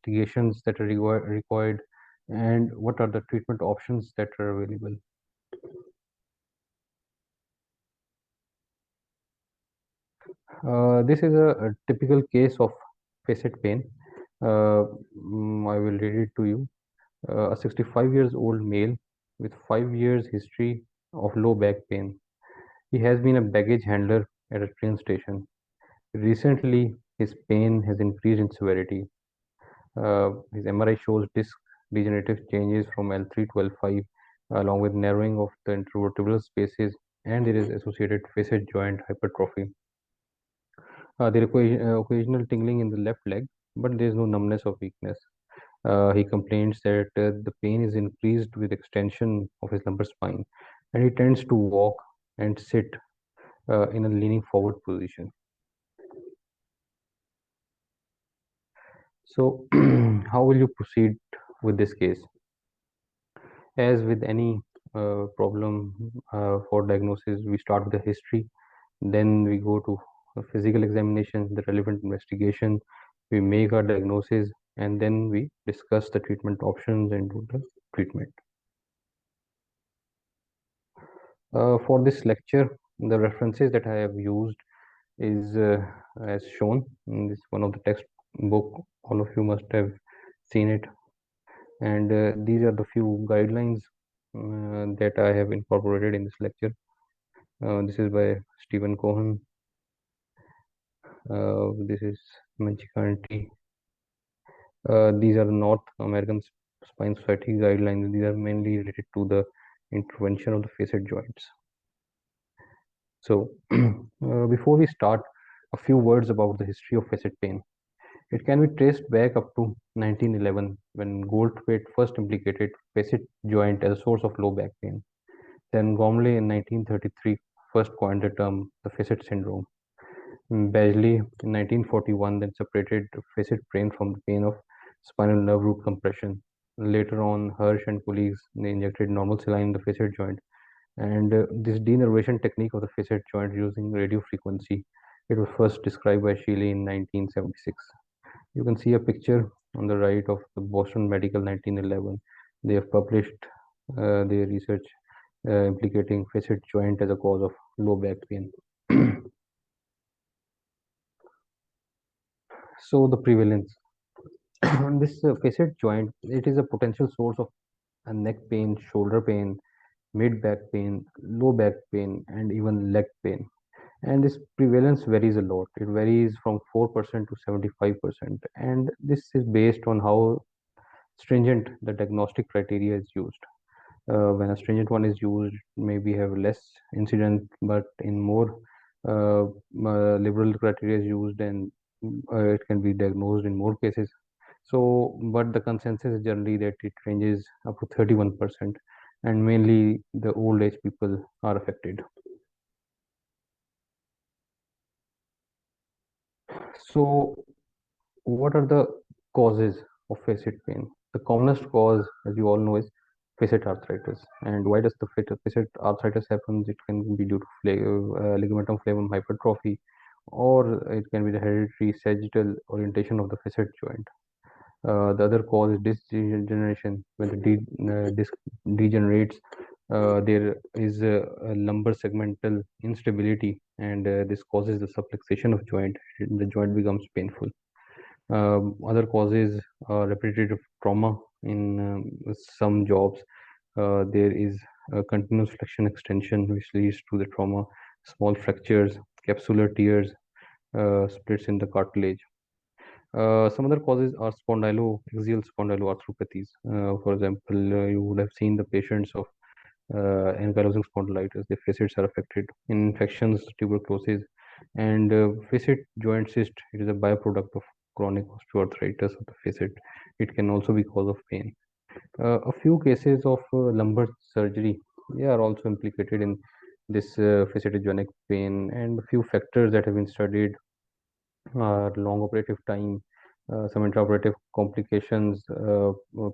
investigations that are required, and what are the treatment options that are available. This is a typical case of facet pain. I will read it to you. A 65 years old male with 5 years history of low back pain. He has been a baggage handler at a train station. Recently, his pain has increased in severity. His MRI shows disc degenerative changes from L3 to L5, along with narrowing of the intervertebral spaces, and there is associated facet joint hypertrophy. There is occasional tingling in the left leg, but there is no numbness or weakness. He complains that the pain is increased with extension of his lumbar spine, and he tends to walk and sit in a leaning forward position. So, how will you proceed with this case? As with any problem for diagnosis, we start with the history, then we go to a physical examination, the relevant investigation, we make our diagnosis, and then we discuss the treatment options and do the treatment. For this lecture, the references that I have used is as shown in this one of the textbook. All of you must have seen it, and these are the few guidelines that I have incorporated in this lecture. This is by Stephen Cohen. This is Manchikanti. These are the North American Spine Society guidelines. These are mainly related to the intervention of the facet joints. So, before we start, a few words about the history of facet pain. It can be traced back up to 1911 when Goldthwait first implicated facet joint as a source of low back pain. Then Gormley in 1933 first coined the term the facet syndrome. Badgley in 1941 then separated facet pain from the pain of spinal nerve root compression. Later on, Hirsch and colleagues they injected normal saline in the facet joint, and this denervation technique of the facet joint using radio frequency. It was first described by Shealy in 1976. You can see a picture on the right of the Boston Medical 1911. They have published their research implicating facet joint as a cause of low back pain. So the prevalence. This facet joint, it is a potential source of neck pain, shoulder pain, mid back pain, low back pain, and even leg pain. And this prevalence varies a lot. It varies from 4% to 75%. And this is based on how stringent the diagnostic criteria is used. When a stringent one is used, maybe have less incident, but in more liberal criteria is used, and it can be diagnosed in more cases. So, but the consensus is generally that it ranges up to 31%, and mainly the old age people are affected. So, what are the causes of facet pain? The commonest cause, as you all know, is facet arthritis. And why does the facet arthritis happen? It can be due to ligamentum flavum hypertrophy, or it can be the hereditary sagittal orientation of the facet joint. The other cause is disc degeneration. When the disc degenerates, there is a lumbar segmental instability, and this causes the subluxation of joint. The joint becomes painful. Other causes are repetitive trauma in some jobs. There is a continuous flexion extension which leads to the trauma, small fractures, capsular tears, splits in the cartilage. Some other causes are axial spondyloarthropathies. For example, you would have seen the patients of ankylosing spondylitis. The facets are affected. Infections, tuberculosis, and facet joint cyst. It is a byproduct of chronic osteoarthritis of the facet. It can also be cause of pain. A few cases of lumbar surgery, they are also implicated in this facetogenic pain, and a few factors that have been studied long operative time, some intraoperative complications,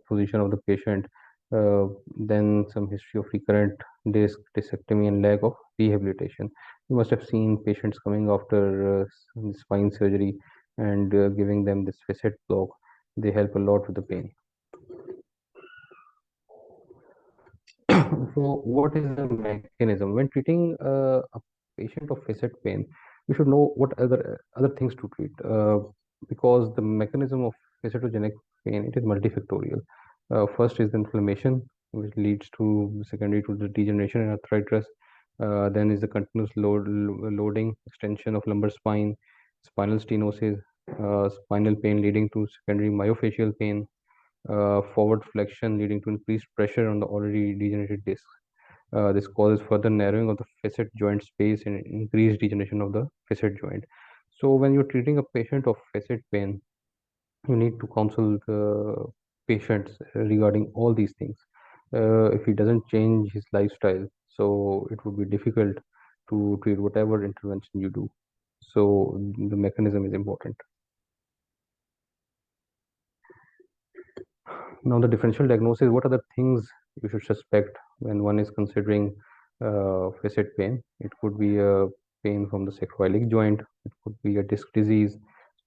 position of the patient, then some history of recurrent disc discectomy and lack of rehabilitation. You must have seen patients coming after spine surgery and giving them this facet block. they help a lot with the pain. So, what is the mechanism when treating a patient of facet pain? We should know what other things to treat, because the mechanism of facetogenic pain, it is multifactorial. First is the inflammation, which leads to secondary to the degeneration and arthritis. Then is the continuous loading, extension of lumbar spine, spinal stenosis, spinal pain leading to secondary myofascial pain, forward flexion leading to increased pressure on the already degenerated disc. This causes further narrowing of the facet joint space and increased degeneration of the facet joint. So when you're treating a patient of facet pain, you need to counsel the patients regarding all these things. If he doesn't change his lifestyle, so it would be difficult to treat whatever intervention you do. So the mechanism is important. Now, the differential diagnosis, what are the things you should suspect when one is considering facet pain? It could be a pain from the sacroiliac joint, it could be a disc disease,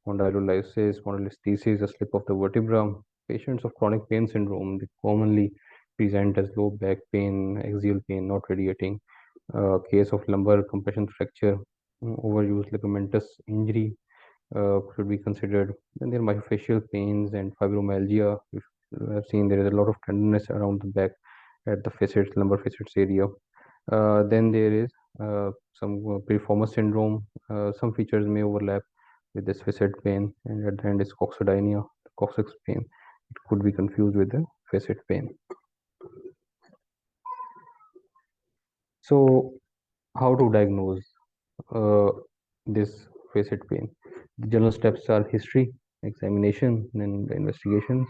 spondylolysis, spondylolisthesis, a slip of the vertebra. Patients of chronic pain syndrome, they commonly present as low back pain, axial pain, not radiating. Case of lumbar compression fracture, overuse ligamentous injury, should be considered. Then there are myofascial pains and fibromyalgia. You have seen there is a lot of tenderness around the back at the facets, lumbar facets area. Then there is some piriformis syndrome. Some features may overlap with this facet pain, and at the end is coccydynia, the coccyx pain. It could be confused with the facet pain. So, how to diagnose uh, this facet pain? The general steps are history, examination, and investigations.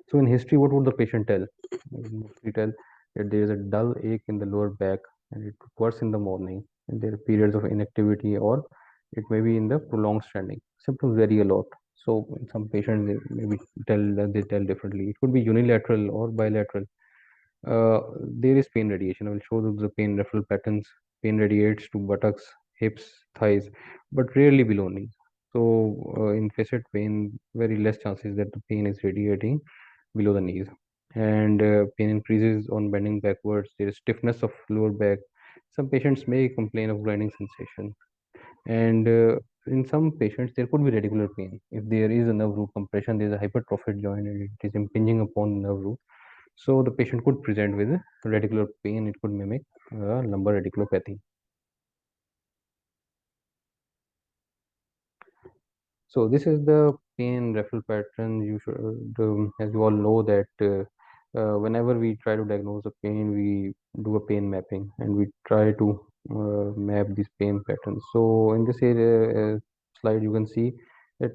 So, in history, what would the patient tell? Mostly tell that there is a dull ache in the lower back and it works in the morning, and there are periods of inactivity, or it may be in the prolonged standing. Symptoms vary a lot. So, in some patients, they maybe they tell differently. It could be unilateral or bilateral. There is pain radiation. I will show you the pain referral patterns. Pain radiates to buttocks, hips, thighs, but rarely below knees. So, in facet pain, very less chances that the pain is radiating below the knees. And pain increases on bending backwards. There is stiffness of lower back. Some patients may complain of grinding sensation. And in some patients, there could be radicular pain. If there is a nerve root compression, there is a hypertrophied joint and it is impinging upon the nerve root. So the patient could present with radicular pain. It could mimic lumbar radiculopathy. So this is the pain referral pattern. You should, as you all know, that whenever we try to diagnose a pain, we do a pain mapping and we try to map these pain patterns. So in this area slide, you can see that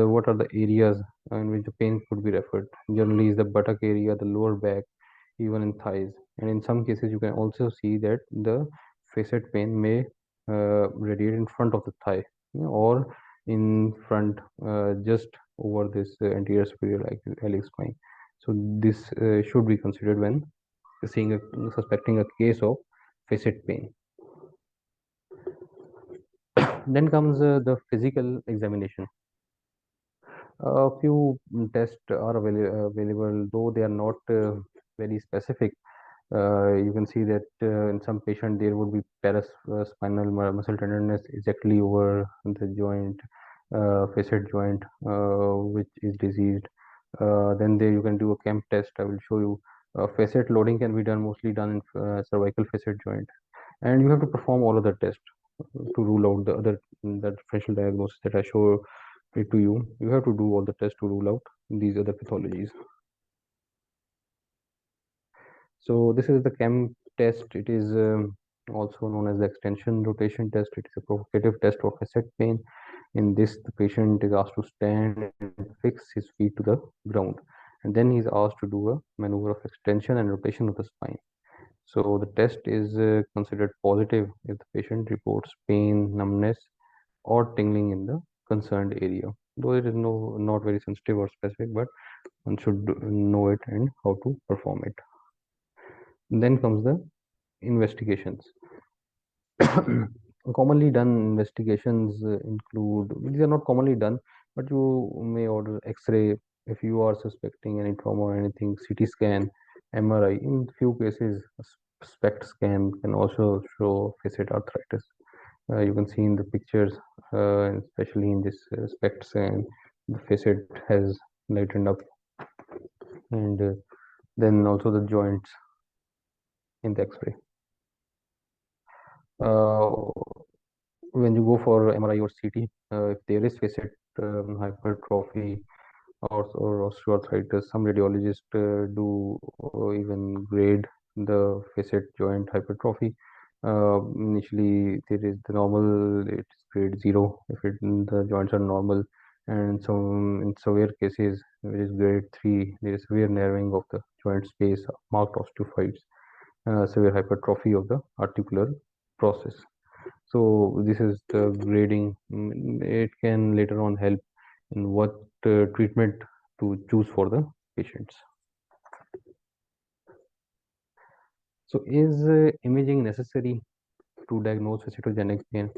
what are the areas in which the pain could be referred. Generally, is the buttock area, the lower back, even in thighs, and in some cases, you can also see that the facet pain may radiate in front of the thigh, or in front, just over this anterior superior iliac spine. So this should be considered when suspecting a case of facet pain. Then comes the physical examination. A few tests are available, though they are not very specific. You can see that in some patient there would be paraspinal muscle tenderness exactly over the joint, facet joint, which is diseased. Then there you can do a chem test. I will show you. Facet loading can be mostly done in cervical facet joint, and you have to perform all other tests to rule out the differential diagnosis that I show it to you. You have to do all the tests to rule out these other pathologies. So this is the chem test. It is also known as the extension rotation test. It is a provocative test of facet pain. In this, the patient is asked to stand and fix his feet to the ground, and then he is asked to do a maneuver of extension and rotation of the spine. So the test is considered positive if the patient reports pain, numbness, or tingling in the concerned area. Though it is not very sensitive or specific, but one should know it and how to perform it. Then comes the investigations. Commonly done investigations include, these are not commonly done, but you may order X-ray if you are suspecting any trauma or anything, CT scan, MRI. In few cases, a SPECT scan can also show facet arthritis. You can see in the pictures, especially in this SPECT scan, the facet has lightened up, and then also the joints in the X-ray. When you go for MRI or CT, if there is facet hypertrophy or osteoarthritis, some radiologists do even grade the facet joint hypertrophy. Initially, there is the normal, it's grade 0 if the joints are normal, and some in severe cases, which is grade 3, there is severe narrowing of the joint space, marked osteophytes, severe hypertrophy of the articular process. So this is the grading. It can later on help in what treatment to choose for the patients. So is imaging necessary to diagnose facetogenic pain?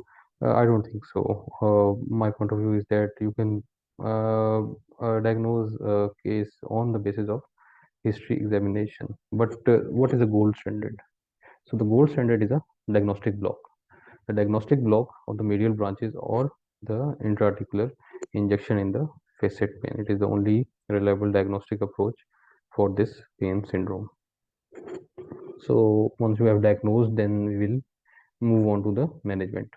I don't think so. My point of view is that you can diagnose a case on the basis of history examination. But what is the gold standard? So the gold standard is a diagnostic block. The diagnostic block of the medial branches or the intra-articular injection in the facet pain. It is the only reliable diagnostic approach for this pain syndrome. So once we have diagnosed, then we will move on to the management.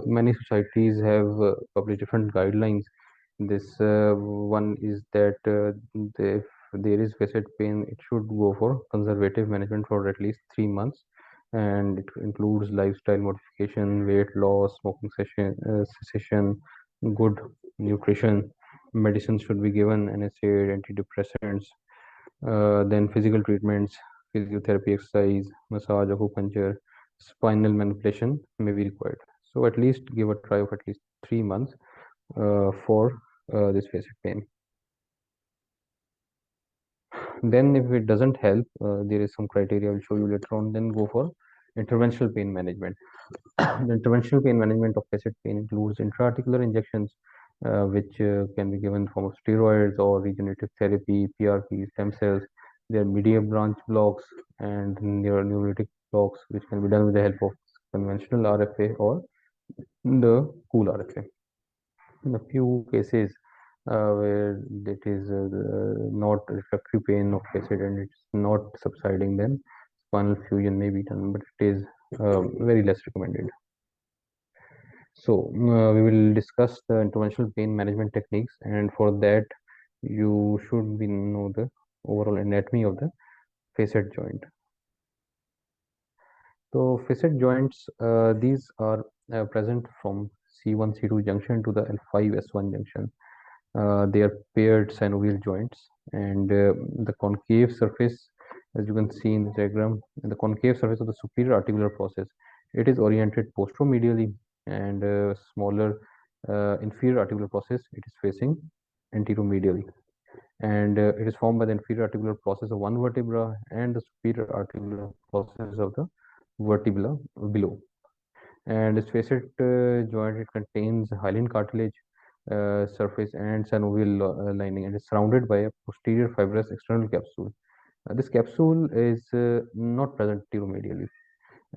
Many societies have published different guidelines. This one is that if there is facet pain, it should go for conservative management for at least 3 months, and it includes lifestyle modification, weight loss, smoking cessation, good nutrition. Medicines should be given, NSAID, antidepressants, then physical treatments, physiotherapy, exercise, massage, acupuncture, spinal manipulation may be required. So at least give a try of at least 3 months for this facet pain. Then if it doesn't help, there is some criteria I will show you later on. Then go for interventional pain management. The interventional pain management of facet pain includes intra-articular injections, which can be given in the form of steroids or regenerative therapy, PRP, stem cells. There are medial branch blocks and neurolytic blocks, which can be done with the help of conventional RFA or the cool RFA. In a few cases where it is not refractory pain of facet and it's not subsiding, then spinal fusion may be done, but it is very less recommended. So we will discuss the interventional pain management techniques, and for that you should know the overall anatomy of the facet joint. So facet joints, these are present from C1 C2 junction to the L5 S1 junction. They are paired synovial joints, and the concave surface, as you can see in the diagram, the concave surface of the superior articular process, it is oriented posteromedially, and smaller inferior articular process, it is facing anteromedially, and it is formed by the inferior articular process of one vertebra and the superior articular process of the vertebra below. And this facet joint, it contains hyaline cartilage surface and synovial lining, and is surrounded by a posterior fibrous external capsule. This capsule is not present anteromedially,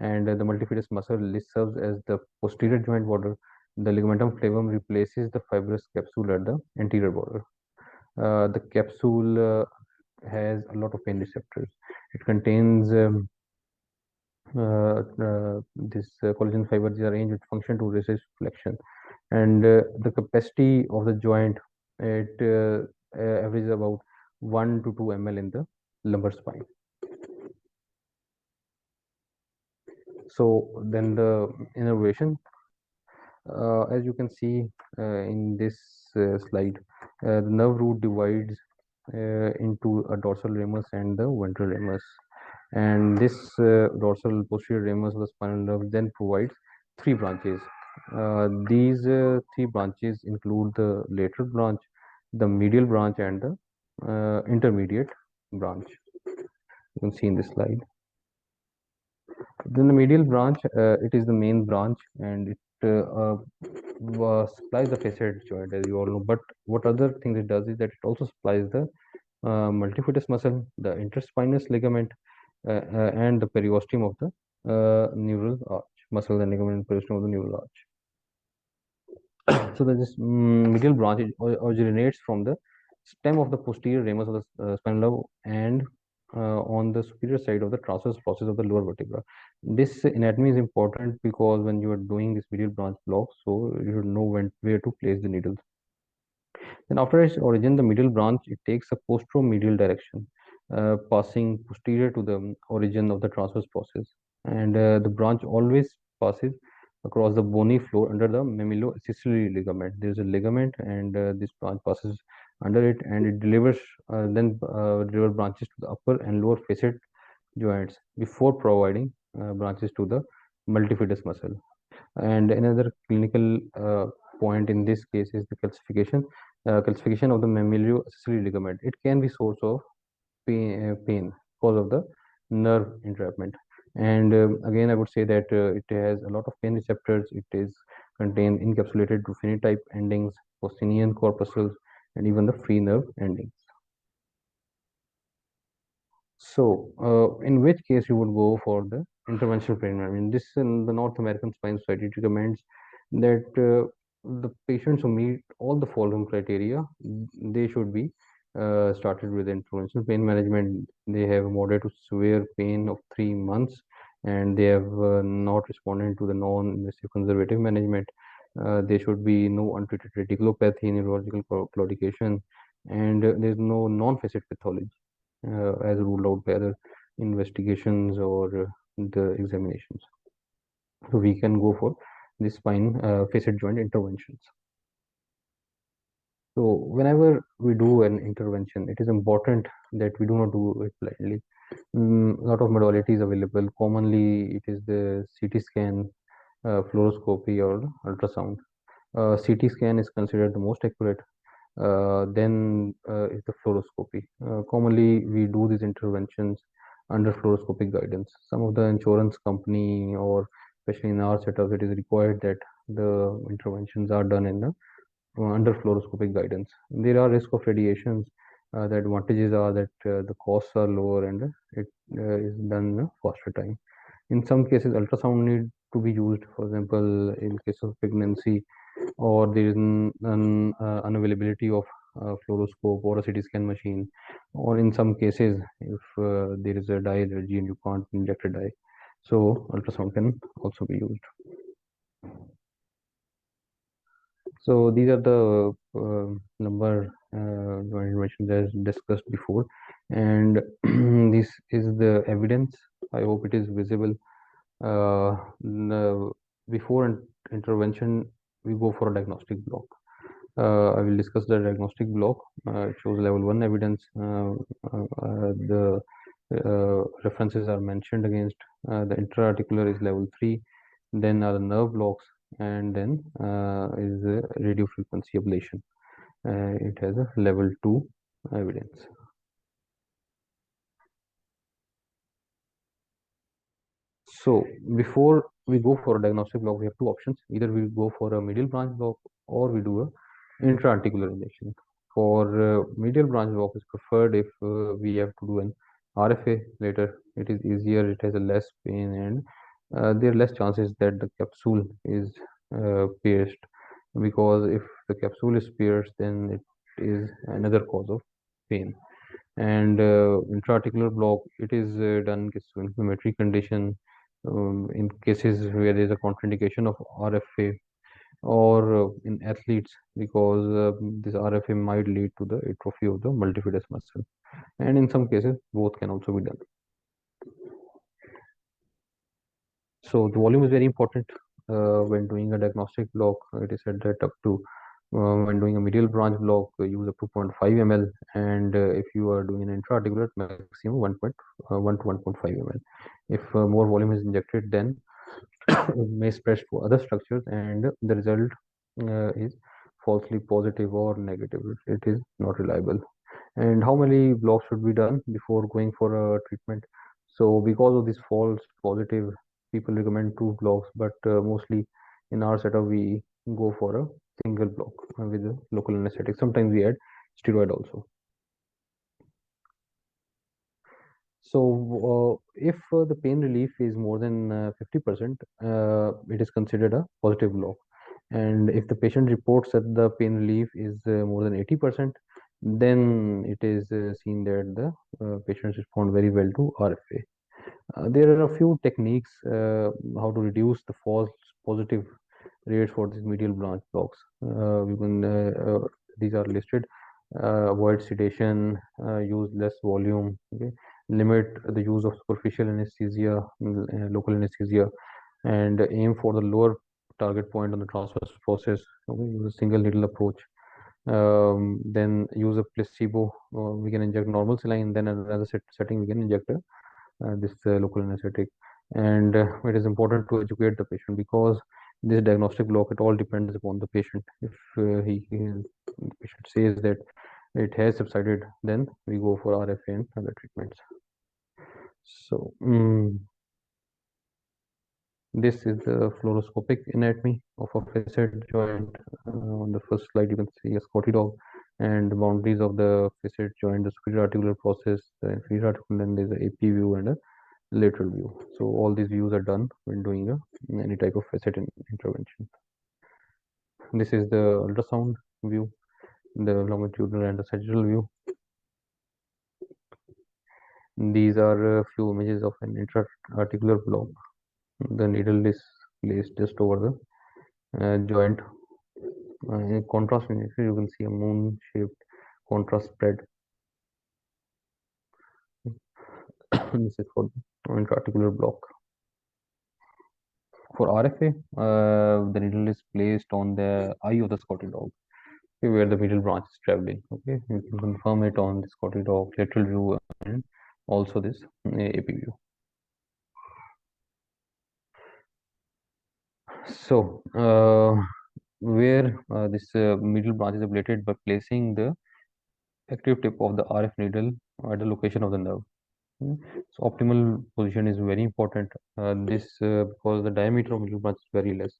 and the multifidus muscle serves as the posterior joint border. The ligamentum flavum replaces the fibrous capsule at the anterior border. The capsule has a lot of pain receptors. It contains this collagen fibers are arranged with function to resist flexion, and the capacity of the joint, it averages about 1 to 2 ml in the lumbar spine. So then the innervation, as you can see in this slide, the nerve root divides into a dorsal ramus and the ventral ramus, and this dorsal posterior ramus of the spinal nerve then provides 3 branches. These 3 branches include the lateral branch, the medial branch, and the intermediate branch. You can see in this slide. Then the medial branch, it is the main branch, and it supplies the facet joint, as you all know. But what other things it does is that it also supplies the multifidus muscle, the interspinous ligament, and the periosteum of the neural arch, muscle and ligament and periosteum of the neural arch. So that this medial branch originates from the stem of the posterior ramus of the spinal and on the superior side of the transverse process of the lower vertebra. This anatomy is important because when you are doing this medial branch block, so you should know where to place the needles. Then after its origin, the medial branch, it takes a posteromedial direction, passing posterior to the origin of the transverse process. And the branch always passes across the bony floor under the mammilloaccessory ligament. There is a ligament, and this branch passes under it, and it delivers deliver branches to the upper and lower facet joints before providing branches to the multifidus muscle. And another clinical point in this case is the calcification of the mammilloaccessory ligament. It can be source of pain because of the nerve entrapment. And again, I would say that it has a lot of pain receptors. It is contained encapsulated to phenotype endings, Postinian corpuscles, and even the free nerve endings. So, in which case you would go for the interventional pain management? This in the North American Spine Society recommends that the patients who meet all the following criteria, they should be started with interventional pain management. They have moderate to severe pain of 3 months, and they have not responded to the non-invasive conservative management. There should be no untreated radiculopathy, neurological claudication, and there is no non-facet pathology as ruled out by other investigations or the examinations. So we can go for the spine facet joint interventions. So whenever we do an intervention, it is important that we do not do it blindly. A lot of modalities available. Commonly, it is the CT scan, fluoroscopy, or ultrasound. CT scan is considered the most accurate. Then is the fluoroscopy. Commonly, we do these interventions under fluoroscopic guidance. Some of the insurance company, or especially in our setup, it is required that the interventions are done in the under fluoroscopic guidance. There are risk of radiations. The advantages are that the costs are lower and it is done in a faster time. In some cases, ultrasound need to be used. For example, in case of pregnancy, or there is an unavailability of fluoroscope or a CT scan machine, or in some cases, if there is a dye allergy and you can't inject a dye, so ultrasound can also be used. So these are the number interventions as discussed before, and this is the evidence. I hope it is visible. Before intervention, we go for a diagnostic block. I will discuss the diagnostic block. It shows level 1 evidence. The references are mentioned against. The intra-articular is level 3. Then are the nerve blocks, and then is the radio frequency ablation. It has a level 2 evidence. So before we go for a diagnostic block, we have two options. Either we go for a medial branch block or we do a intra-articular injection. For medial branch block is preferred if we have to do an RFA later. It is easier, it has a less pain, and there are less chances that the capsule is pierced, because if the capsule is pierced, then it is another cause of pain. And intra-articular block, it is done in case of inflammatory condition, in cases where there is a contraindication of RFA, or in athletes, because this RFA might lead to the atrophy of the multifidus muscle, and in some cases both can also be done. So the volume is very important when doing a diagnostic block. It is said that up to when doing a medial branch block, use up to 0.5 ml, and if you are doing an intra-articular, maximum 1.1 to 1.5 ml. If more volume is injected, then it may spread to other structures, and the result is falsely positive or negative. It is not reliable. And how many blocks should be done before going for a treatment? So because of this false positive, people recommend 2 blocks, but mostly in our setup we go for a single block with a local anesthetic. Sometimes we add steroid also. So if the pain relief is more than 50%, it is considered a positive block. And if the patient reports that the pain relief is more than 80%, then it is seen that the patients respond very well to RFA. There are a few techniques how to reduce the false positive rates for these medial branch blocks. These are listed. Avoid sedation, use less volume, okay? Limit the use of superficial anesthesia, local anesthesia, and aim for the lower target point on the transverse process. Okay? Use a single needle approach. Then use a placebo. We can inject normal saline, then another setting we can inject this local anesthetic. And it is important to educate the patient, because this diagnostic block, it all depends upon the patient. If the patient says that it has subsided, then we go for RFA and other treatments. So this is the fluoroscopic anatomy of a facet joint. On the first slide, you can see a Scotty dog and the boundaries of the facet joint, the superior articular process, the inferior articular, then there's a AP view and a lateral view. So all these views are done when doing any type of facet intervention. This is the ultrasound view, the longitudinal and the sagittal view. These are a few images of an intra-articular block. The needle is placed just over the joint. In contrast, you can see a moon-shaped contrast spread. This is for the intra-articular block. For RFA, the needle is placed on the eye of the Scotty dog, where the middle branch is traveling. Okay, you can confirm it on this Scotty dog lateral view and also this AP view. So where this middle branch is ablated by placing the active tip of the RF needle at the location of the nerve. So optimal position is very important. Because the diameter of middle branch is very less.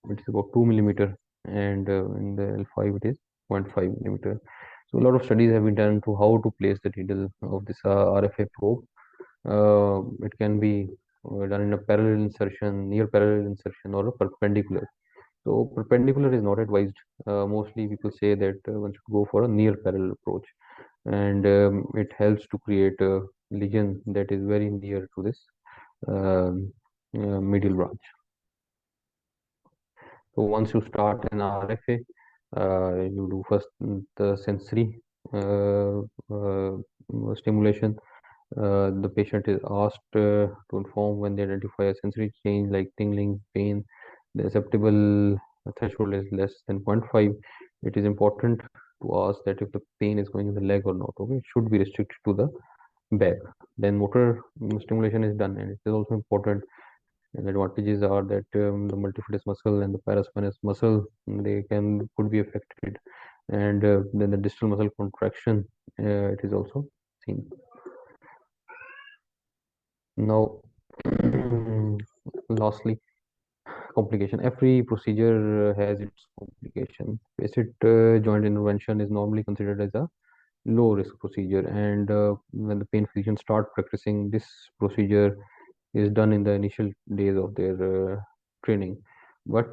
It's about 2 millimeter, and in the L5 it is 0.5 millimeter. So a lot of studies have been done to how to place the needle of this RFA probe. It can be done in a parallel insertion, near parallel insertion, or a perpendicular. So perpendicular is not advised. Mostly people say that one should go for a near parallel approach, and it helps to create a lesion that is very near to this medial branch. So once you start an RFA, you do first the sensory stimulation. The patient is asked to inform when they identify a sensory change like tingling, pain. The acceptable threshold is less than 0.5. It is important to ask that if the pain is going in the leg or not. Okay, it should be restricted to the back. Then motor stimulation is done, and it is also important. And the advantages are that the multifidus muscle and the paraspinous muscle, they could be affected, and then the distal muscle contraction, it is also seen. Now, lastly, complication. Every procedure has its complication. Facet joint intervention is normally considered as a low risk procedure, and when the pain physicians start practicing this procedure, is done in the initial days of their training, but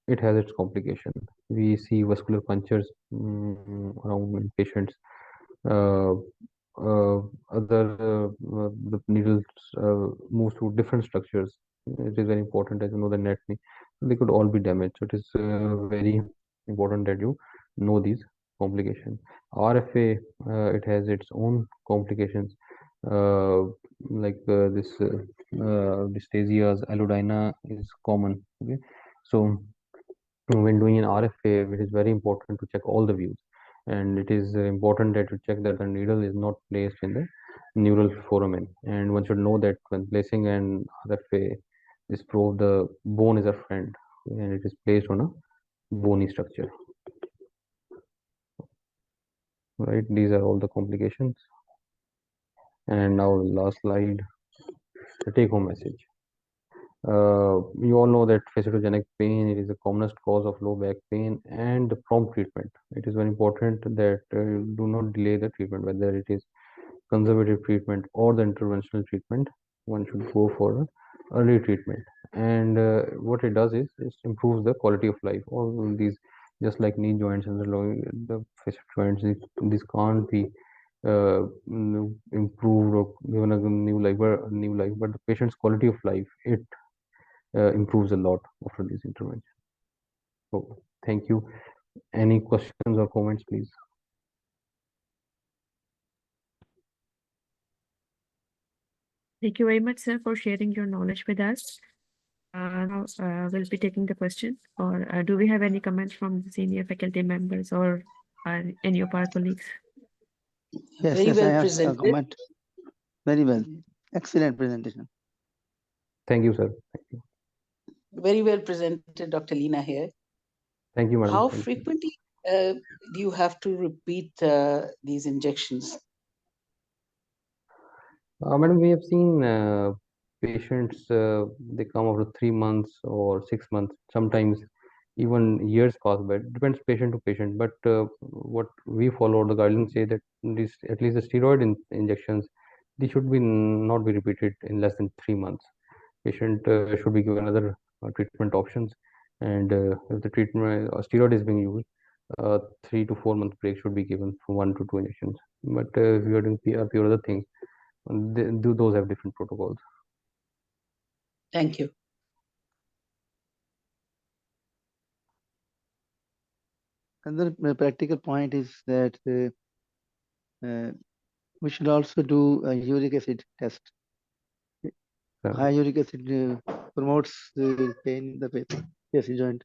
it has its complication. We see vascular punctures around in patients. Uh, the needles move through different structures. It is very important as you know the anatomy. They could all be damaged. So it is very important that you know these complications. RFA, it has its own complications, uh, like this dystasias, allodynia is common. Okay, so when doing an RFA, it is very important to check all the views, and it is important that you check that the needle is not placed in the neural foramen. And one should know that when placing an RFA, this probe the bone is a friend, and it is placed on a bony structure. Right, these are all the complications. And now last slide, the take home message. You all know that facetogenic pain, it is the commonest cause of low back pain and prompt treatment. It is very important that you do not delay the treatment, whether it is conservative treatment or the interventional treatment. One should go for early treatment. And what it does is it improves the quality of life. All these, just like knee joints and the facet joints, these can't be improved or given a new life, but the patient's quality of life, it improves a lot after this intervention. So thank you. Any questions or comments, please? Thank you very much, sir, for sharing your knowledge with us. Now, we'll be taking the question. Or do we have any comments from the senior faculty members or any of our colleagues? Yes, Very yes, well I have a presented. comment. Very well. Excellent presentation. Thank you, sir. Thank you. Very well presented, Dr. Leena here. Thank you, madam. How Thank you. frequently do you have to repeat these injections? Madam, we have seen patients, they come after 3 months or 6 months, sometimes even years pass by. It depends patient to patient. But what we follow, the guidelines say that this, at least the steroid injections, they should be not be repeated in less than 3 months. Patient should be given other treatment options. And if the treatment steroid is being used, 3 to 4 month break should be given for 1 to 2 injections. But if you are doing PRP or other things, those have different protocols. Thank you. Another practical point is that we should also do a uric acid test. High uric acid promotes the pain in the facet joint.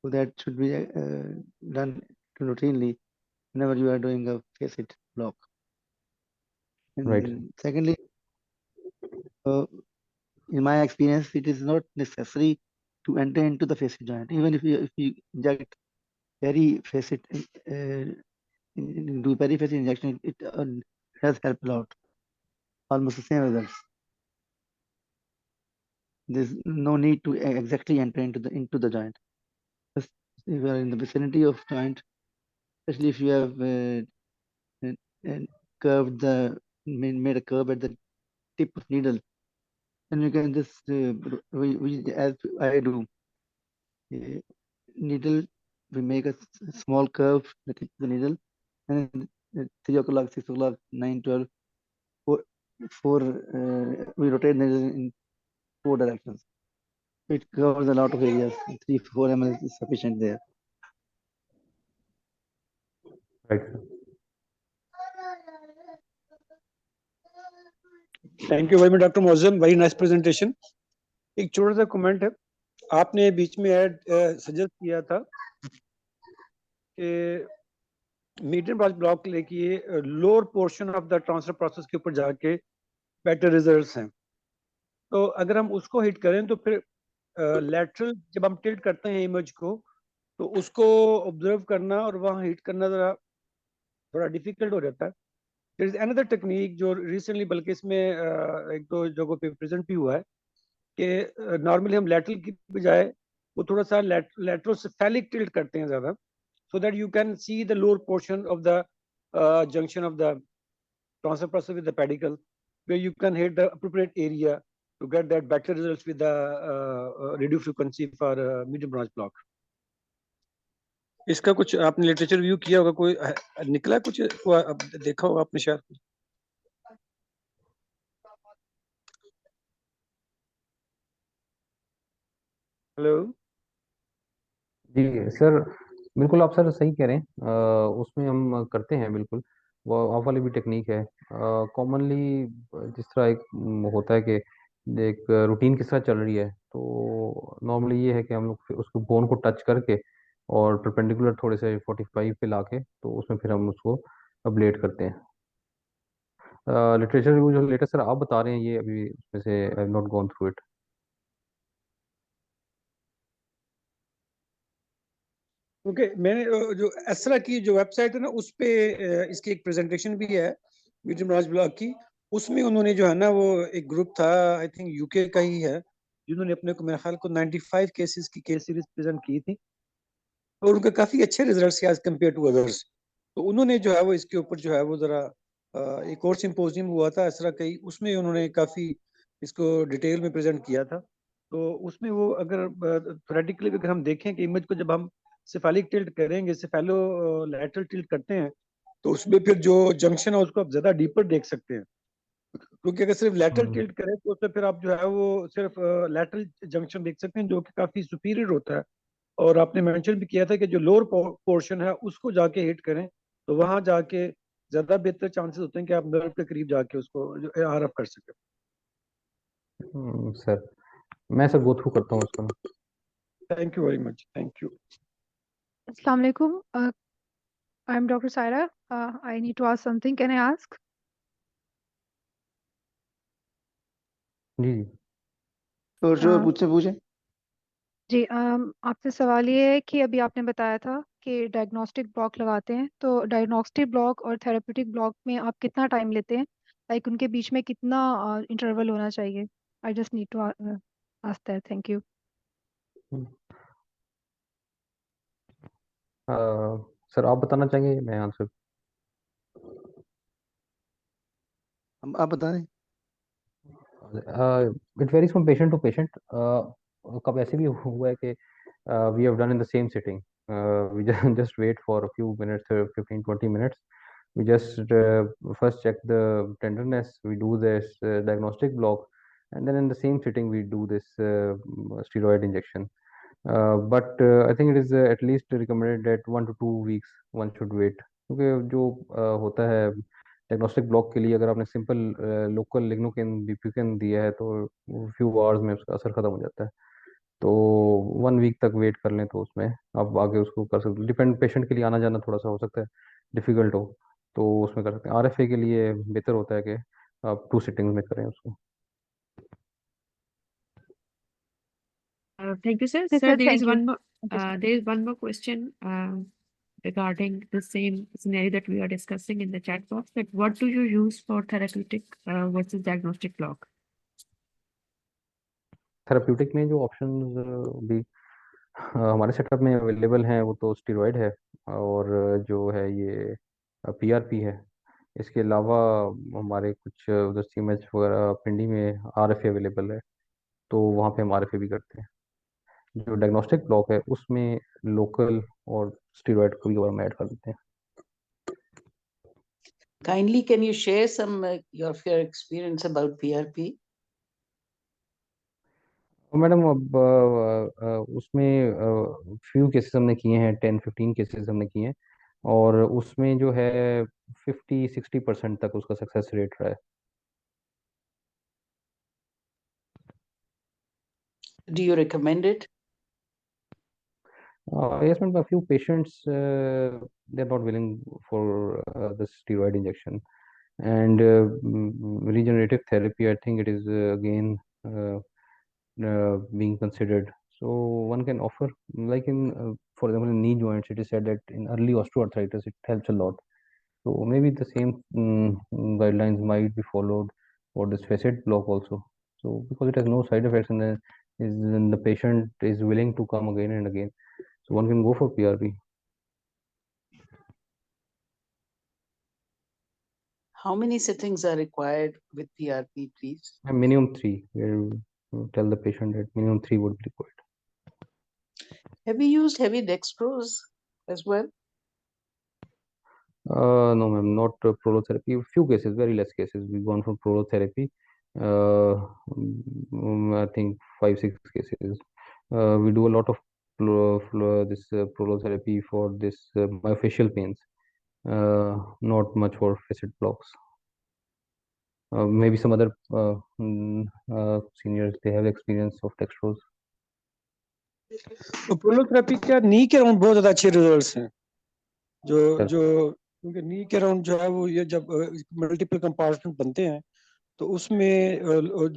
So that should be done routinely whenever you are doing a facet block. And Right. secondly, in my experience, it is not necessary to enter into the facet joint. Even if you inject perifacet, do perifacet injection, it does help a lot. Almost the same results. There's no need to exactly enter into the joint. Just if you are in the vicinity of joint, especially if you have curved made a curve at the tip of needle, then you can just as I do, needle, we make a small curve at the tip of the needle, and 3 o'clock, 6 o'clock, 9, 12, we rotate the needle in 4 directions. It covers a lot of areas. 3-4 ml is sufficient there. Right. Thank you very much doctor Moazzam, very nice presentation. एक छोटा सा comment है, आपने बीच में add suggest किया था कि medium branch block लेके lower portion of the transfer process के ऊपर जाके बेटर रिजल्ट्स हैं. तो अगर हम उसको हिट करें तो फिर लैटरल जब हम टिल्ट करते हैं इमेज को, तो उसको ऑब्जर्व करना और वहाँ हिट करना जरा थोड़ा डिफिकल्ट हो जाता है. देयर इज अनदर टेक्निक जो रिसेंटली, बल्कि इसमें एक दो जगहों पे प्रेजेंट भी हुआ है, कि नॉर्मली हम लैटरल की बजाय वो थोड़ा सा लैटरोसेफेलिक टिल्ट करते हैं ज़्यादा, so that you can see the lower portion of the junction of the transfer process with the pedicle, where you can hit the appropriate area to get that better results with the radio frequency for medium branch block. इसका कुछ आपने literature review किया होगा, कोई निकला कुछ देखा होगा आपने शायद. हेलो जी सर, बिल्कुल आप सर सही कह रहे हैं. उसमें हम करते हैं बिल्कुल, वो आप वाली भी टेक्निक है. कॉमनली जिस तरह एक होता है कि एक रूटीन किस तरह चल रही है, तो नॉर्मली ये है कि हम लोग उसको बोन को टच करके और परपेंडिकुलर थोड़े से 45 पे लाके, तो उसमें फिर हम उसको अब्लेट करते हैं. लिटरेचर रिव्यू जो लेटेस्ट सर आप बता रहे हैं, ये अभी उसमें से I have not gone through it. Okay, मैंने जो एसरा की जो वेबसाइट है ना, उस पे इसकी एक प्रेजेंटेशन भी है मीडियम ब्रांच ब्लॉक की. उसमें उन्होंने जो है ना, वो एक ग्रुप था, आई थिंक यूके का ही है, जिन्होंने अपने को मेरे ख्याल को 95 केसेस की केस सीरीज प्रेजेंट की थी और उनके काफी अच्छे results as compare to others. तो उन्होंने जो है वो इसके ऊपर जो है वो जरा एक और सिंपोजियम हुआ था इस तरह कई, उसमें उन्होंने काफी इसको डिटेल में प्रेजेंट किया था। तो उसमें वो अगर थ्योरेटिकली अगर हम देखें कि इमेज को जब हम सेफेलिक टिल्ट करेंगे, सेफेलो लैटरल टिल्ट करते हैं, तो उसमें फिर जो जंक्शन है उसको आप ज्यादा डीपर देख सकते हैं। क्योंकि अगर सिर्फ लैटरल टिल्ट करें तो उसमें फिर आप जो है वो सिर्फ लैटरल जंक्शन देख सकते हैं जो कि काफी सुपीरियर होता है। और आपने मेंशन भी किया था कि जो लोअर पोर्शन है उसको जाके हिट करें, तो वहां जाके ज्यादा बेहतर चांसेस होते हैं कि आप नर्व के करीब जाके उसको जो आरएफ कर सकें। सर मैं सर गो थ्रू करता हूँ उसको। Thank you very much, thank you. Assalamu alaikum. I'm Dr. Saira. I need to ask something. Can I ask? जी जी और जो हाँ। पूछे पूछे। जी आपसे सवाल ये है कि अभी आपने बताया था कि डायग्नोस्टिक ब्लॉक लगाते हैं, तो डायग्नोस्टिक ब्लॉक और थेरेप्यूटिक ब्लॉक में आप कितना टाइम लेते हैं, लाइक उनके बीच में कितना इंटरवल होना चाहिए? I just need to ask that. Thank you. Sir आप बताना चाहेंगे मैं आंसर? आप बता दें। It varies from patient to patient. कब ऐसे भी हुआ है कि we have done in the same sitting. We just wait for a few minutes, 15-20 minutes. We just first check the tenderness. We do this diagnostic block, and then in the same sitting we do this steroid injection. But I think it is at least recommended that 1 to 2 weeks one should wait. क्योंकि जो होता है diagnostic block के लिए, अगर आपने simple local lignocaine बीप्यूकेन दिया है तो फ्यू आवर्स में उसका असर खत्म हो जाता है। तो 1 वीक तक वेट कर लें तो उसमें आप आगे उसको कर सकते हो। डिपेंड पेशेंट के लिए आना जाना थोड़ा सा हो सकता है डिफिकल्ट हो, तो उसमें कर सकते हैं। आरएफए के लिए बेहतर होता है कि आप 2 सिटिंग्स में करें उसको। Thank you, sir. Yes, Sir, sir, there is thank you. one more. Thank you, sir. There is one more question regarding the same scenario that we are discussing in the chat box. That what do you use for therapeutic versus diagnostic block? Therapeutic में जो options भी हमारे setup में available हैं वो तो steroid है और जो है ये पीआरपी है। इसके अलावा हमारे कुछ उधर सीएमएच वगैरह पिंडी में आरएफए अवेलेबल है, तो वहाँ पे हम आरएफए भी करते हैं। जो डायग्नोस्टिक ब्लॉक है उसमें लोकल और स्टेरॉइड को भी हम ऐड कर देते हैं। Kindly, can you share some of your experience about PRP? Madam अब उसमें फ्यू केसेस हमने किए हैं, 10-15 केसेस हमने किए हैं, और उसमें जो है 50-60% तक उसका सक्सेस रेट रहा है। Do you recommend it? Yes, ma'am, a few patients they're not willing for the steroid injection, and regenerative therapy, I think it is again being considered. So one can offer, like in for example in knee joints, it is said that in early osteoarthritis it helps a lot. So maybe the same guidelines might be followed for this facet block also. So because it has no side effects and then the patient is willing to come again and again, so one can go for PRP. How many sittings are required with PRP, please? And minimum 3. We'll tell the patient that minimum 3 would be required. Have you used heavy dextrose as well? No, ma'am, not prolotherapy. Few cases, very less cases. We've gone for prolotherapy. I think 5-6 cases. We do a lot of this prolotherapy for this myofascial pains. Not much for facet blocks. Maybe some other seniors, they have experience of dextrose. तो prolotherapy का नी के round बहुत ज्यादा अच्छे results हैं। जो sir. जो क्योंकि नी के राउंड जो है वो ये जब मल्टीपल कंपार्टमेंट बनते हैं तो उसमें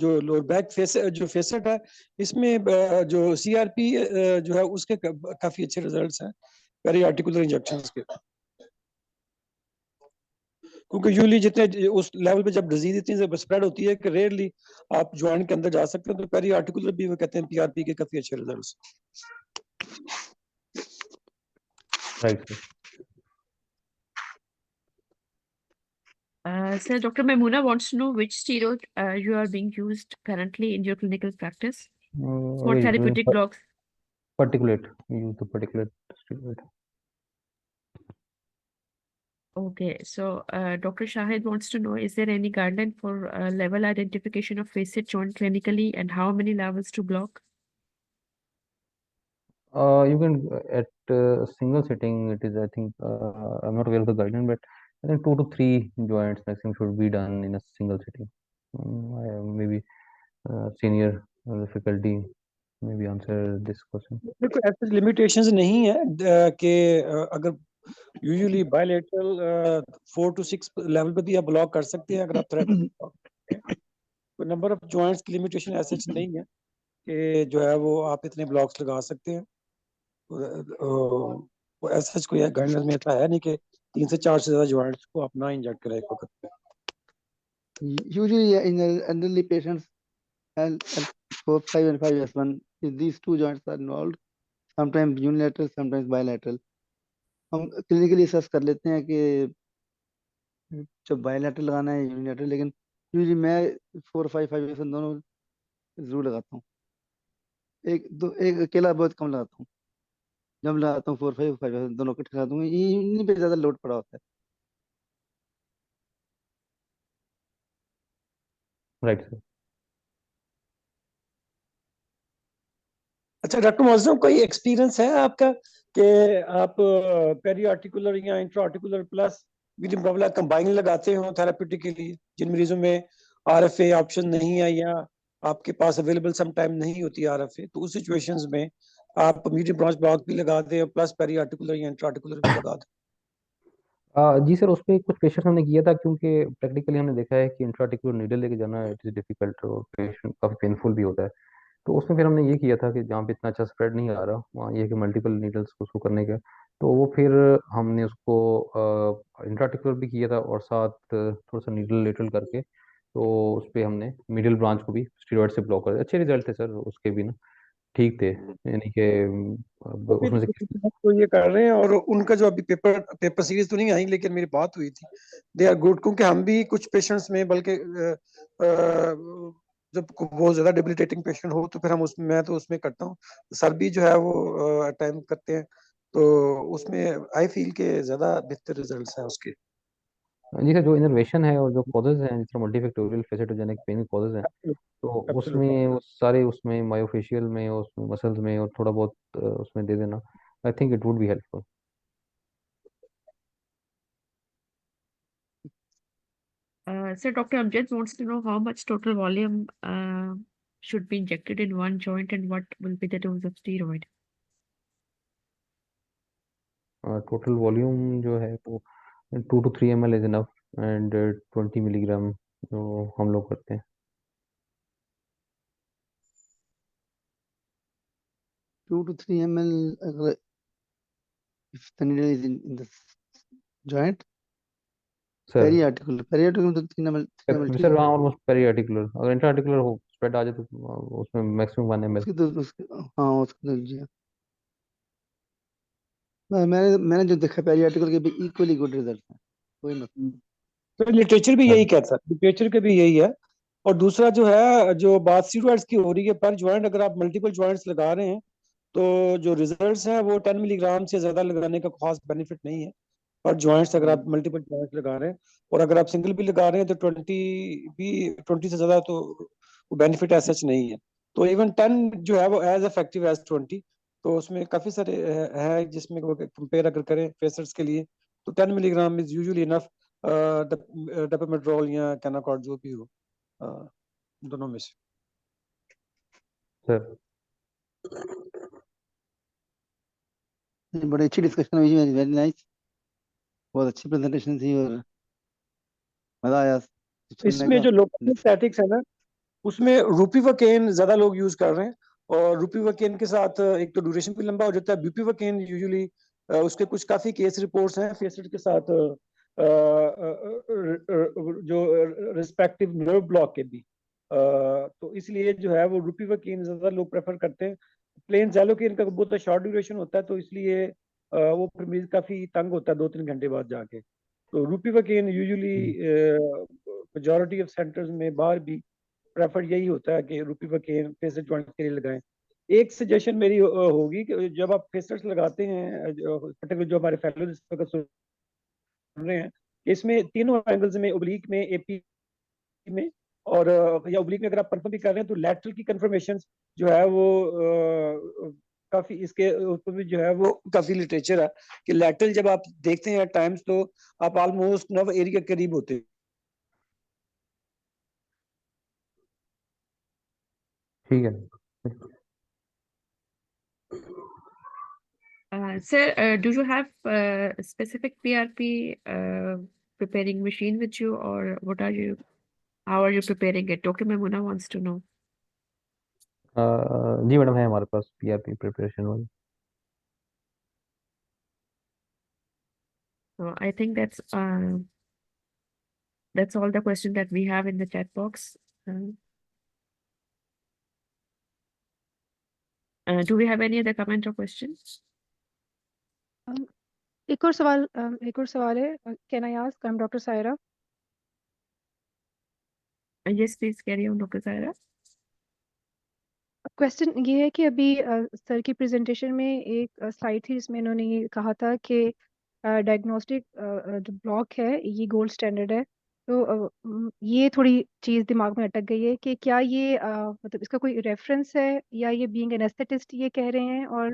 जो लोअर बैक जो फेसेट है इसमें जो सीआरपी जो है उसके काफी अच्छे रिजल्ट्स हैं पेरी आर्टिकुलर इंजेक्शंस के। क्योंकि यूजली जितने उस लेवल पे जब डिजीज इतनी स्प्रेड होती है कि रेयरली आप ज्वाइंट के अंदर जा सकते हैं, तो पेरी आर्टिकुलर भी वो कहते हैं पीआरपी के काफी अच्छे results. Right sir. Sir, Dr. Memoona wants to know which steroid you are being used currently in your clinical practice for we therapeutic blocks. particulate, we use the particulate steroid. Okay, so Dr. Shahid wants to know, is there any guideline for level identification of facet joint clinically, and how many levels to block? You can at single sitting, it is, I think, I'm not aware of the guideline, but I think 2 to 3 joints maximum should be done in a single sitting. Maybe senior faculty maybe answer this question. देखो ऐसे limitations नहीं है कि अगर usually bilateral 4 to 6 level पे भी आप block कर सकते हैं अगर आप थेरेपी। तो नंबर ऑफ जॉइंट्स की लिमिटेशन ऐसे नहीं है कि जो है वो आप इतने ब्लॉक्स लगा सकते हैं। वो ऐसा कोई गाइडलाइन में ऐसा है नहीं कि 3 से 4 से ज्यादा जॉइंट्स को अपना इंजेक्ट करें एक वक्त पे। Usually in elderly patients, L4-5 and 5S1, if these two joints are involved, sometimes unilateral, sometimes bilateral. हम क्लिनिकली असेस कर लेते हैं कि जब बायलैटरल लगाना है यूनिलैटरल, लेकिन यूजुअली मैं 4-5-5 दोनों जरूर लगाता हूँ। एक अकेला बहुत कम लगाता हूँ। जब लगाता हूँ 4-5 दोनों इकट्ठे लगाता हूँ, इन्हीं पे ज्यादा लोड पड़ा होता है। Right sir. अच्छा डॉक्टर मुअज्जम, कोई एक्सपीरियंस है आपका कि आप पेरी आर्टिकुलर या intra articular plus with problem combine लगाते हो थेराप्यूटिक के लिए, जिन मरीजों में आरएफए ऑप्शन नहीं है या आपके पास अवेलेबल सम टाइम नहीं होती आरएफए, तो उस सिचुएशंस में आप मीडियम ब्रांच ब्लॉक भी लगाते हैं प्लस पेरी आर्टिकुलर या इंट्रा आर्टिकुलर भी लगाते हैं? जी सर, उस पे कुछ पेशेंट हमने किया था, क्योंकि प्रैक्टिकली हमने देखा है कि इंट्राटिकुलर नीडल लेके जाना इट इज डिफिकल्ट और पेशेंट काफी पेनफुल भी होता है। तो उसमें फिर हमने ये किया था कि जहाँ पे इतना अच्छा स्प्रेड नहीं आ रहा वहाँ ये कि मल्टीपल नीडल्स को उसको करने का, तो वो फिर हमने उसको इंट्राटिकुलर भी किया था और साथ थोड़ा सा नीडल लेटरल करके, तो उस पे हमने मिडिल ब्रांच को भी स्टेरॉइड से ब्लॉक कर दिया। अच्छे रिजल्ट थे सर उसके भी ना, ठीक थे, यानी कि अब तो फिर उसमें से तो ये कर रहे हैं और उनका जो अभी पेपर सीरीज तो नहीं आई लेकिन मेरी बात हुई थी, दे आर गुड। क्योंकि हम भी कुछ पेशेंट्स में बल्कि जब बहुत ज्यादा डिबिलिटेटिंग पेशेंट हो तो फिर हम उसमें, मैं तो उसमें करता हूँ, सर भी जो है वो टाइम करते हैं, तो उसमें आई फील के ज्यादा बेहतर रिजल्ट्स हैं उसके। जी सर, जो इनर्वेशन है और जो कॉजेज हैं, जिस तरह मल्टीफैक्टोरियल फेसिटोजेनिक पेन कॉजेज हैं, तो एब्सोल्युटली। उसमें वो सारे उसमें मायोफेशियल में और उसमें मसल्स में और थोड़ा बहुत उसमें दे देना, I think it would be helpful. Sir, Dr. Amjad wants to know how much total volume should be injected in one joint, and what will be the dose of steroid? Total volume जो है वो 2 to 3 ml is enough, and 20 milligram जो हम लोग करते हैं। 2 to 3 ml if the needle is in the joint. Sir periarticular में तो 3 ml ठीक सर है। हाँ, ऑलमोस्ट पेरी आर्टिकुलर, अगर इंट्रा आर्टिकुलर हो स्प्रेड आ जाए तो उसमें मैक्सिमम 1 ml। हाँ उसकी तो जी हाँ। मैंने जो देखा पेरियार्टिकुलर के भी इक्वली गुड रिजल्ट है, कोई मसला। तो लिटरेचर भी यही कहता है, लिटरेचर के भी यही है। और दूसरा जो है, जो बात स्टीरॉइड्स की हो रही है पर ज्वाइंट, अगर आप मल्टीपल ज्वाइंट्स लगा रहे हैं तो जो रिजल्ट्स हैं वो 10 मिलीग्राम से ज्यादा लगाने का खास बेनिफिट नहीं है। और ज्वाइंट्स अगर आप मल्टीपल ज्वाइंट्स लगा रहे हैं और अगर आप सिंगल भी लगा रहे हैं तो 20 से ज्यादा तो बेनिफिट ऐसा नहीं है। तो इवन 10 जो है वो एज इफेक्टिव एज 20। तो उसमें काफी सारे है जिसमें कंपेयर अगर करें फेसर्स के लिए तो 10 मिलीग्राम इज यूजुअली इनफ, डेपोमेड्रोल या कैनाकॉर्ड जो भी हो, दोनों में से। सर बड़ी अच्छी डिस्कशन हुई, वेरी नाइस, बहुत अच्छी प्रेजेंटेशन थी और मजा आया सुनने इसमें का। जो लोकल स्टैटिक्स है ना, उसमें रूपीवाकेन ज्यादा लोग यूज कर रहे हैं। और रूपीवाकेन के साथ एक तो ड्यूरेशन भी लंबा हो जाता है। ब्यूपीवाकेन यूजुअली उसके कुछ काफी केस रिपोर्ट्स हैं फेसेट के साथ जो रिस्पेक्टिव नर्व ब्लॉक के भी। तो इसलिए जो है वो रूपीवाकीन ज़्यादा लोग प्रेफर करते हैं। प्लेन ज़ैलोकेन का बहुत शॉर्ट ड्यूरेशन होता है, तो इसलिए वो मरीज काफ़ी तंग होता है 2-3 घंटे बाद जाके। तो रूपीवाकीन यूजुअली मेजॉरिटी ऑफ सेंटर्स में बाहर भी प्रेफर यही होता है कि रूपीवाकीन फेसर जॉइंट के लिए लगाएं। एक सजेशन मेरी होगी कि जब आप फेसर्स लगाते हैं, पर्टिकुलर जो हमारे फेलो इस वक्त सुन रहे हैं, इसमें तीनों एंगल्स में, ओब्लिक में, एपी में और या ओब्लिक में अगर आप कंफर्म भी कर रहे हैं तो लैटरल की कंफर्मेशन जो है वो काफी इसके ऊपर भी जो है वो काफी लिटरेचर है कि लैटरल जब आप देखते हैं टाइम्स तो आप ऑलमोस्ट नर्व एरिया के करीब होते हैं। ठीक है। Sir, do you have specific PRP preparing machine with you, or how are you preparing it? Dr. Memoona wants to know. जी मैडम, है हमारे पास पीआरपी प्रिपरेशन वाली। So I think that's all the question that we have in the chat box. Do we have any other comment or questions? एक और सवाल है, can I ask? I am doctor Saira. Yes, please carry on, Dr. Saira. Question ये है कि अभी sir की presentation में एक स्लाइड थी जिसमें इन्होंने ये कहा था कि डायग्नोस्टिक जो ब्लॉक है ये गोल्ड स्टैंडर्ड है। तो ये थोड़ी चीज़ दिमाग में अटक गई है कि क्या ये मतलब इसका कोई रेफरेंस है, या ये बीइंग एनेस्थेटिस्ट ये कह रहे हैं, और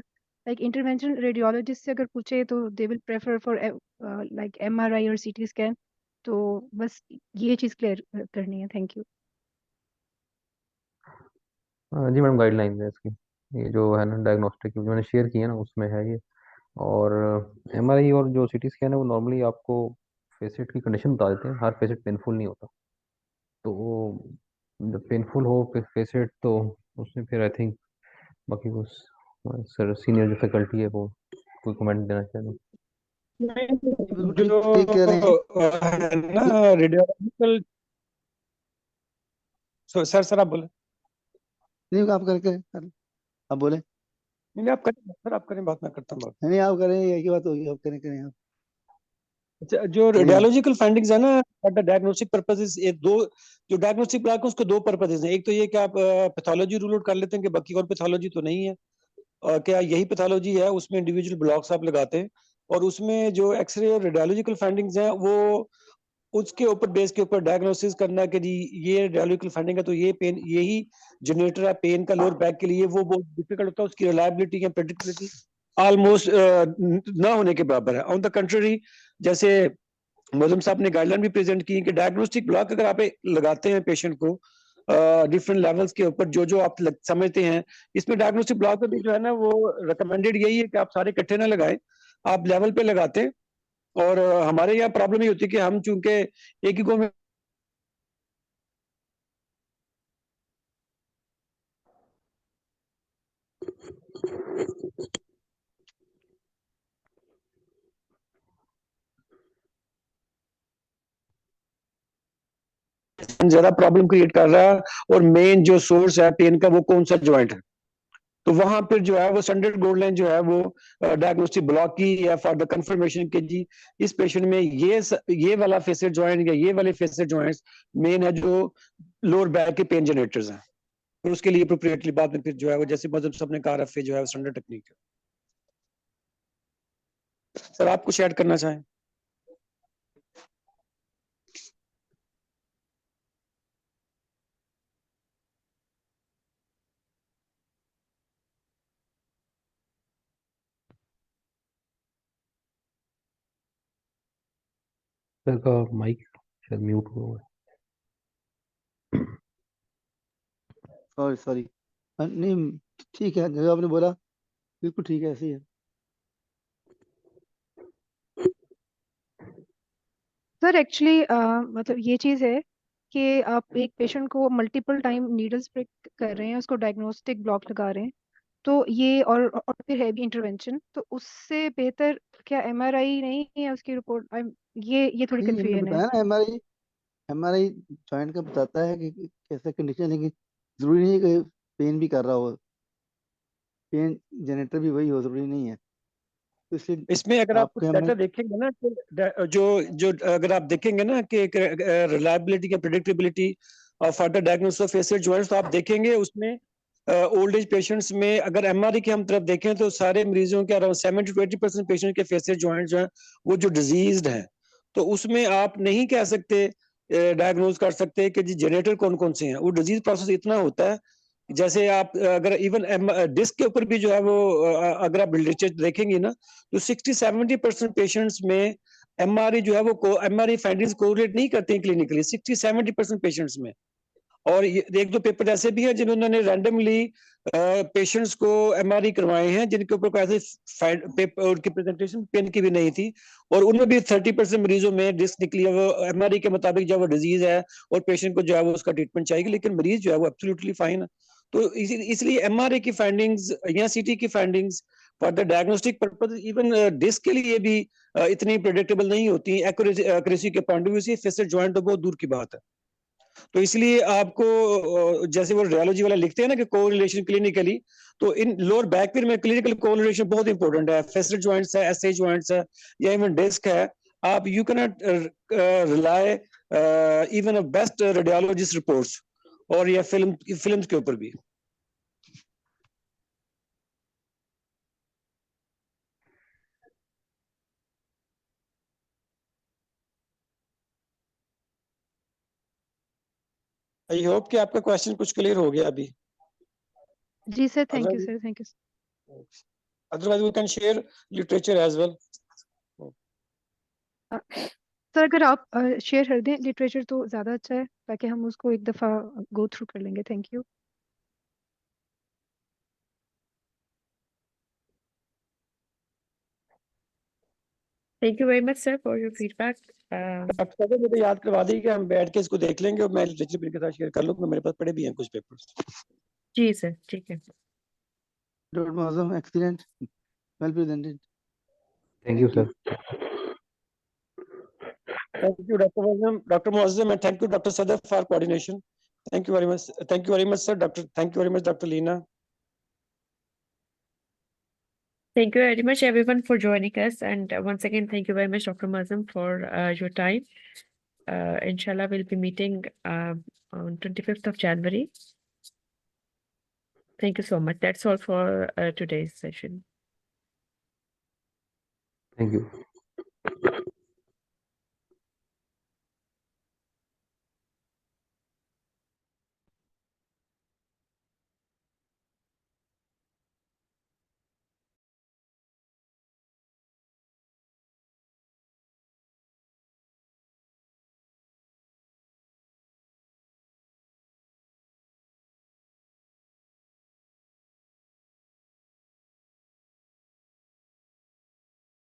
लाइक इंटरवेंशनल रेडियोलॉजिस्ट से अगर पूछे तो they will prefer for like MRI और सीटी स्कैन। तो बस ये चीज़ क्लियर करनी है। Thank you. जी मैडम, गाइडलाइन है इसकी, ये जो है ना डायग्नोस्टिक जो मैंने शेयर किया ना उसमें है ये। और एमआरआई और जो सीटी स्कैन है वो नॉर्मली आपको फेसेट की कंडीशन बता देते हैं, हर फेसेट पेनफुल नहीं होता। तो जब पेनफुल हो फेसेट तो उसमें फिर आई थिंक बाकी वो सर सीनियर जो फैकल्टी है वो कोई कमेंट देना चाहिए। बिल्कुल ठीक जो ठीक कह रहे हैं। है ना रेडियोलॉजिकल। सर आप बोले। नहीं आप करके आप बोले। नहीं आप करें सर, आप करें बात, मैं करता हूँ बात। नहीं आप करें, यही बात होगी, आप करें आप। अच्छा, जो रेडियोलॉजिकल फाइंडिंग्स है ना फॉर द डायग्नोस्टिक पर्पसेस, ये दो जो डायग्नोस्टिक ब्लॉक है उसके दो पर्पसेस हैं। एक तो ये कि आप पैथोलॉजी रूल आउट कर लेते हैं कि बाकी और पैथोलॉजी तो नहीं है, और क्या यही पैथोलॉजी है, उसमें इंडिविजुअल ब्लॉक्स आप लगाते हैं और उसमें जो एक्सरे और रेडियोलॉजिकल फाइंडिंग्स हैं वो उसके ऊपर बेस के ऊपर डायग्नोसिस करना कि जी ये रेडियोलॉजिकल फाइंडिंग है तो ये पेन यही जनरेटर है पेन का लोअर बैक के लिए, वो बहुत डिफिकल्ट होता है, उसकी रिलायबिलिटी या प्रेडिक्टेबिलिटी ऑलमोस्ट ना होने के बराबर है। ऑन द कंट्री, जैसे मोअज़्ज़म साहब ने गाइडलाइन भी प्रेजेंट की कि डायग्नोस्टिक ब्लॉक अगर आप लगाते हैं पेशेंट को डिफरेंट लेवल्स के ऊपर जो जो आप समझते हैं, इसमें डायग्नोस्टिक ब्लॉक पे भी जो है ना वो रिकमेंडेड यही है कि आप सारे इकट्ठे ना लगाएं, आप लेवल पे लगाते हैं। और हमारे यहाँ प्रॉब्लम ये होती है कि हम चूंकि एक ही को में ज्यादा प्रॉब्लम क्रिएट कर रहा है, और मेन जो सोर्स है पेन का वो कौन सा ज्वाइंट है, तो वहां पर जो है वो स्टैंडर्ड गाइडलाइन जो है वो डायग्नोस्टिक ब्लॉक की या फॉर द कंफर्मेशन के जी इस पेशेंट में ये वाला फेसेट ज्वाइंट या ये वाले फेसेट ज्वाइंट्स मेन है जो लोअर बैक के पेन जनरेटर्स हैं, और उसके लिए अप्रोप्रिएटली बाद में फिर जो है वो जैसे मोअज़्ज़म साहब ने कहा रफे जो है स्टैंडर्ड टेक्निक है। सर आप कुछ ऐड करना चाहें? सर का माइक शायद म्यूट हुआ है। सॉरी नहीं ठीक है, जो आपने बोला बिल्कुल ठीक है, ऐसे ही है। सर एक्चुअली मतलब ये चीज़ है कि आप एक पेशेंट को मल्टीपल टाइम नीडल स्प्रे कर रहे हैं, उसको डायग्नोस्टिक ब्लॉक लगा रहे हैं, तो ये और फिर है भी इंटरवेंशन, तो उससे बेहतर क्या एमआरआई नहीं है उसकी रिपोर्ट? ये थोड़ी नहीं, हमने कंफ्यूजन है। बताया ना, एमआरआई जॉइंट का बताता है कि कैसा कंडीशन है, लेकिन जरूरी नहीं है कि पेन भी कर रहा हो, पेन जनरेटर भी वही हो, जरूरी नहीं है। तो इसलिए इसमें अगर आप कुछ आपके हमने डाटा देखेंगे ना कि जो जो अगर आप देखेंगे ना कि रिलायबिलिटी या प्रिडिक्टेबिलिटी और further diagnosis of facial joints, तो आप देखेंगे उसमें ओल्ड एज पेशेंट्स में अगर एमआरआई की हम तरफ देखें तो सारे मरीजों के अराउंड 70 to 80% पेशेंट के फेसियल जॉइंट्स जो हैं वो जो डिजीज्ड हैं, तो उसमें आप नहीं कह सकते डायग्नोज कर सकते कि जी जनरेटर कौन कौन से हैं। वो डिजीज प्रोसेस इतना होता है, जैसे आप अगर इवन डिस्क के ऊपर भी जो है वो अगर आप लिटरेचर देखेंगे ना, तो 60-70% पेशेंट्स में एमआरआई जो है वो एमआरआई फाइंडिंग्स कोरिलेट नहीं करते हैं क्लिनिकली 60-70% पेशेंट्स में। और एक दो पेपर ऐसे भी हैं जिन्होंने रैंडमली पेशेंट्स को एमआरआई करवाए हैं जिनके ऊपर कोई ऐसे पेपर उनकी प्रेजेंटेशन पेन की भी नहीं थी, और उनमें भी 30% मरीजों में डिस्क निकली है। वो एमआरआई के मुताबिक जो वो डिजीज है और पेशेंट को जो है वो उसका ट्रीटमेंट चाहिए, लेकिन मरीज जो है वो एब्सोल्युटली फाइन है। तो इसलिए एमआरआई की फाइंडिंग्स या सीटी की findings for the diagnostic purpose even disc के लिए भी इतनी प्रेडिक्टेबल नहीं होती एक्यूरेसी के पॉइंट ऑफ व्यू से। फेसियल जॉइंट तो बहुत दूर की बात है। तो इसलिए आपको जैसे वो रेडियोलॉजी वाला लिखते हैं ना कि कोरिलेशन क्लिनिकली, तो इन लोअर बैक पेन में क्लिनिकल कोरिलेशन बहुत इंपॉर्टेंट है। फेसियल जॉइंट्स है, एसए जॉइंट्स है, या इवन डिस्क है, आप you can not rely even a best radiologist reports और या फिल्म्स के ऊपर भी। आई होप कि आपका क्वेश्चन कुछ क्लियर हो गया अभी। जी sir, thank you sir, thank you. Otherwise, we can share literature as well. Sir अगर आप शेयर कर दें लिटरेचर तो ज़्यादा अच्छा है, ताकि हम उसको एक दफ़ा गो थ्रू कर लेंगे। Thank you. Thank you very much, sir, for your feedback. Doctor साहब मुझे याद करवा दी कि हम बैठ के इसको देख लेंगे और मैं लिटरेचर भी इनके साथ शेयर कर लूंगा, मेरे पास पड़े भी हैं कुछ पेपर्स। जी सर, ठीक है। Dr. Moazzam, excellent, well presented. Thank you, sir. Thank you, Dr. Moazzam, and thank you, Dr. Sadaf, for coordination. Thank you very much. Thank you very much, sir. Thank you very much, Dr. Leena. Thank you very much, everyone, for joining us. And once again, thank you very much, Dr. Moazzam, for your time. Inshallah, we'll be meeting on 25th of January. Thank you so much. That's all for today's session. Thank you.